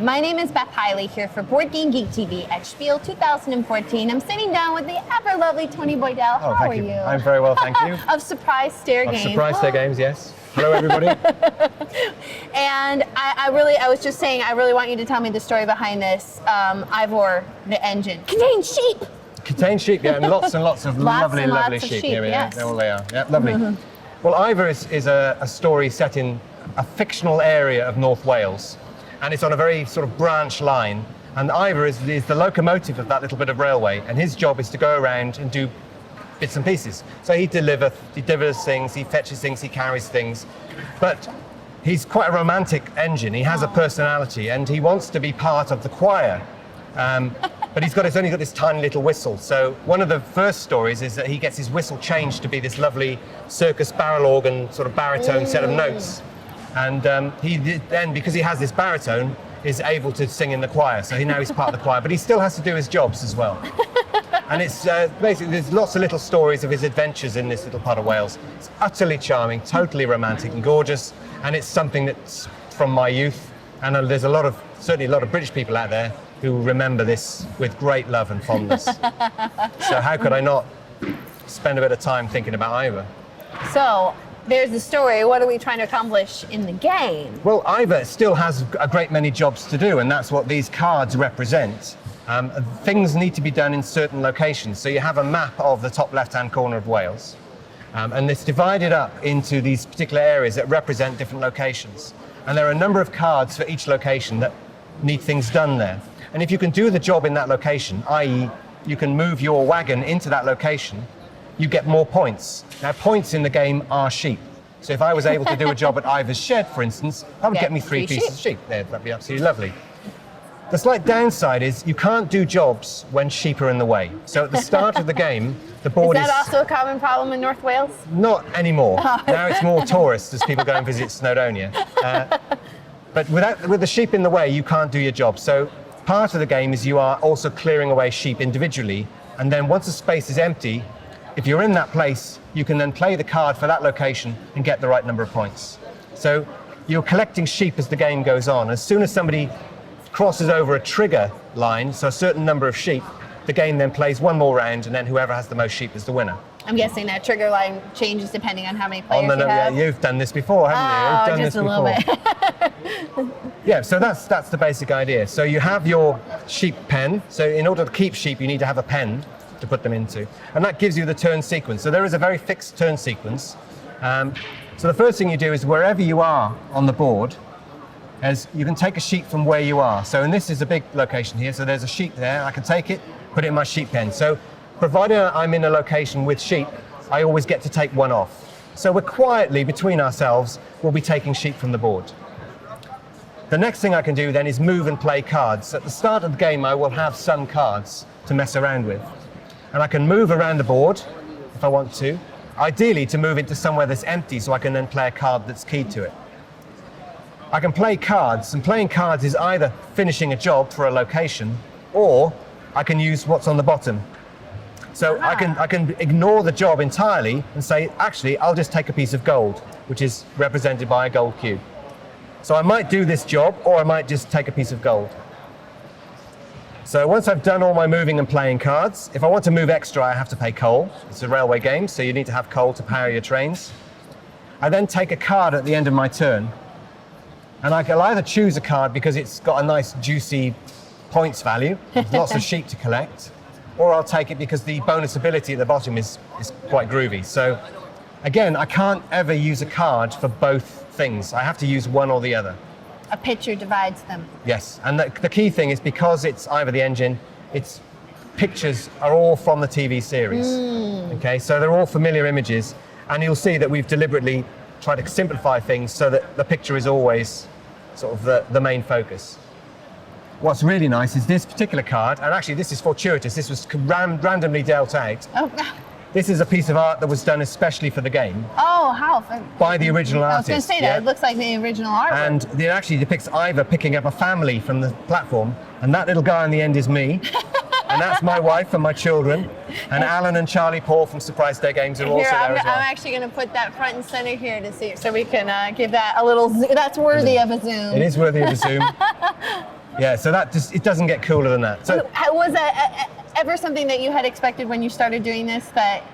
My name is Beth Hiley here for Board Game Geek TV at Spiel 2014. I'm sitting down with the ever lovely Tony Boydell. Oh, How are you? I'm very well, thank you. Of Surprise Stair Games. Surprise Stair Games, yes. Hello, everybody. And I was just saying, I really want you to tell me the story behind this Ivor the Engine. Contains sheep. Contains sheep, yeah, and lots of lovely sheep. Here we are. There all they are. Yeah, lovely. Well, Ivor is a story set in a fictional area of North Wales, and it's on a very sort of branch line. And Ivor is the locomotive of that little bit of railway, and his job is to go around and do bits and pieces. So he delivers things, he fetches things, he carries things. But he's quite a romantic engine. He has a personality, and he wants to be part of the choir. But he's only got this tiny little whistle. So one of the first stories is that he gets his whistle changed to be this lovely circus barrel organ sort of baritone set of notes. And then, because he has this baritone, is able to sing in the choir. So now he's part of the choir, but he still has to do his jobs as well. And it's basically, there's lots of little stories of his adventures in this little part of Wales. It's utterly charming, totally romantic and gorgeous. And it's something that's from my youth. And there's certainly a lot of British people out there who remember this with great love and fondness. So how could I not spend a bit of time thinking about Ivor? So there's the story. What are we trying to accomplish in the game? Well, Ivor still has a great many jobs to do, and that's what these cards represent. Things need to be done in certain locations. So you have a map of the top left-hand corner of Wales, and it's divided up into these particular areas that represent different locations. And there are a number of cards for each location that need things done there. And if you can do the job in that location, i.e. you can move your wagon into that location, you get more points. Now, points in the game are sheep. So if I was able to do a job at Ivor's shed, for instance, that would get me three pieces of sheep. That'd be absolutely lovely. The slight downside is you can't do jobs when sheep are in the way. So at the start of the game, the board is... Is that also a common problem in North Wales? Not anymore. Now it's more tourists as people go and visit Snowdonia. But with the sheep in the way, you can't do your job. So part of the game is you are also clearing away sheep individually. And then once a space is empty, if you're in that place, you can then play the card for that location and get the right number of points. So you're collecting sheep as the game goes on. As soon as somebody crosses over a trigger line, so a certain number of sheep, the game then plays one more round, and then whoever has the most sheep is the winner. I'm guessing that trigger line changes depending on how many players you have. Yeah, you've done this before, haven't you? You've done just a little bit. Yeah, so that's the basic idea. So you have your sheep pen. So in order to keep sheep, you need to have a pen to put them into. And that gives you the turn sequence. So there is a very fixed turn sequence. So the first thing you do is wherever you are on the board, as you can take a sheep from where you are. So, and this is a big location here, so there's a sheep there. I can take it, put it in my sheep pen. So provided I'm in a location with sheep, I always get to take one off. So we're quietly, between ourselves, we'll be taking sheep from the board. The next thing I can do then is move and play cards. At the start of the game, I will have some cards to mess around with. And I can move around the board if I want to, ideally to move into somewhere that's empty so I can then play a card that's keyed to it. I can play cards, and playing cards is either finishing a job for a location, or I can use what's on the bottom. So I can ignore the job entirely and say, actually, I'll just take a piece of gold, which is represented by a gold cube. So I might do this job, or I might just take a piece of gold. So once I've done all my moving and playing cards, if I want to move extra, I have to pay coal. It's a railway game, so you need to have coal to power your trains. I then take a card at the end of my turn. And I'll either choose a card because it's got a nice juicy points value, lots of sheep to collect, or I'll take it because the bonus ability at the bottom is quite groovy. So again, I can't ever use a card for both things. I have to use one or the other. A picture divides them. Yes, and the key thing is because it's Ivor the Engine, its pictures are all from the TV series. Okay, so they're all familiar images, and you'll see that we've deliberately tried to simplify things so that the picture is always sort of the main focus. What's really nice is this particular card, and actually this is fortuitous, this was randomly dealt out. Oh. This is a piece of art that was done especially for the game. Oh, how? By the original artist. I was going to say that, it looks like the original art. And it actually depicts Ivor picking up a family from the platform, and that little guy on the end is me. And that's my wife and my children. And Alan and Charlie Paul from Surprise Stair Games are also there as well. I'm actually going to put that front and center here to see, so we can give that a little zoom. That's worthy of a zoom. It is worthy of a zoom. Yeah, so that just, it doesn't get cooler than that. So Was that ever something that you had expected when you started doing this? That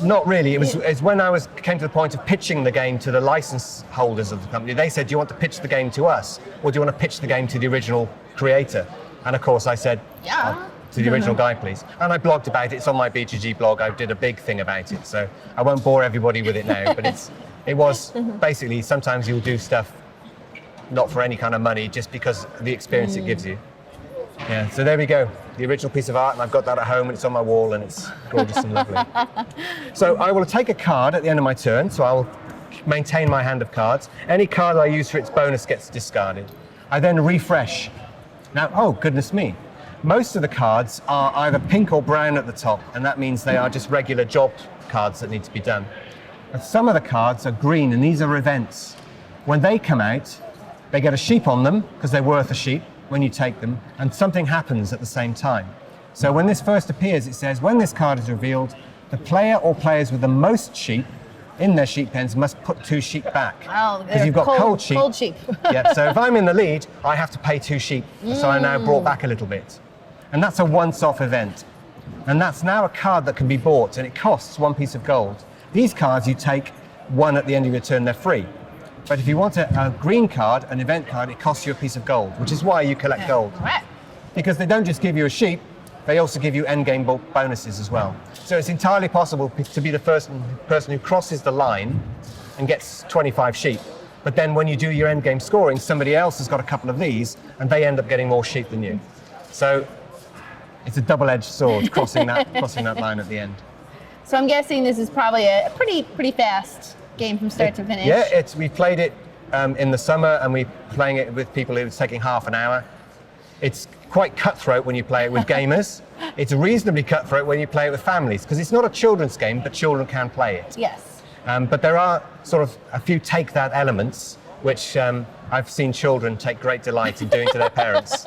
not really. It's when I came to the point of pitching the game to the license holders of the company. They said, "Do you want to pitch the game to us, or do you want to pitch the game to the original creator?" And of course, I said, Yeah. to the original guy, please." And I blogged about it. It's on my BGG blog. I did a big thing about it, so I won't bore everybody with it now. But it was basically, sometimes you'll do stuff not for any kind of money, just because of the experience it gives you. Yeah, so there we go, the original piece of art, and I've got that at home, and it's on my wall, and it's gorgeous and lovely. So I will take a card at the end of my turn, so I'll maintain my hand of cards. Any card I use for its bonus gets discarded. I then refresh. Now, oh goodness me, most of the cards are either pink or brown at the top, and that means they are just regular job cards that need to be done. And some of the cards are green, and these are events. When they come out, they get a sheep on them, because they're worth a sheep when you take them, and something happens at the same time. So when this first appears, it says, when this card is revealed, the player or players with the most sheep in their sheep pens must put 2 sheep back. Oh, because you've got cold sheep. Cold sheep. Yeah, so if I'm in the lead, I have to pay 2 sheep. So I now brought back a little bit. And that's a once-off event. And that's now a card that can be bought, and it costs 1 piece of gold. These cards, you take 1 at the end of your turn, they're free. But if you want a green card, an event card, it costs you a piece of gold, which is why you collect gold. Right. Because they don't just give you a sheep, they also give you endgame bonuses as well. So it's entirely possible to be the first person who crosses the line and gets 25 sheep. But then when you do your endgame scoring, somebody else has got a couple of these, and they end up getting more sheep than you. So it's a double-edged sword crossing that line at the end. So I'm guessing this is probably a pretty fast game from start to finish. Yeah, we played it in the summer, and we're playing it with people. It was taking half an hour. It's quite cutthroat when you play it with gamers. It's reasonably cutthroat when you play it with families, because it's not a children's game, but children can play it. Yes. But there are sort of a few take that elements, which I've seen children take great delight in doing to their parents.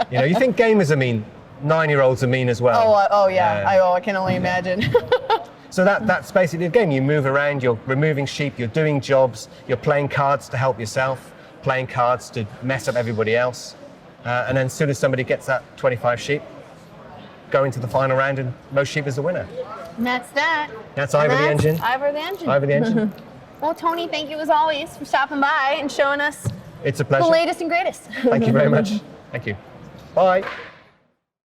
You know, you think gamers are mean, 9-year-olds are mean as well. Oh yeah. I can only imagine. So that's basically the game. You move around, you're removing sheep, you're doing jobs, you're playing cards to help yourself, playing cards to mess up everybody else. And then as soon as somebody gets that 25 sheep, go into the final round, and most sheep is the winner. And that's that. That's Ivor the Engine. Ivor the Engine. Ivor the Engine. Well, Tony, thank you as always for stopping by and showing us It's a pleasure. the latest and greatest. Thank you very much. Thank you. Bye.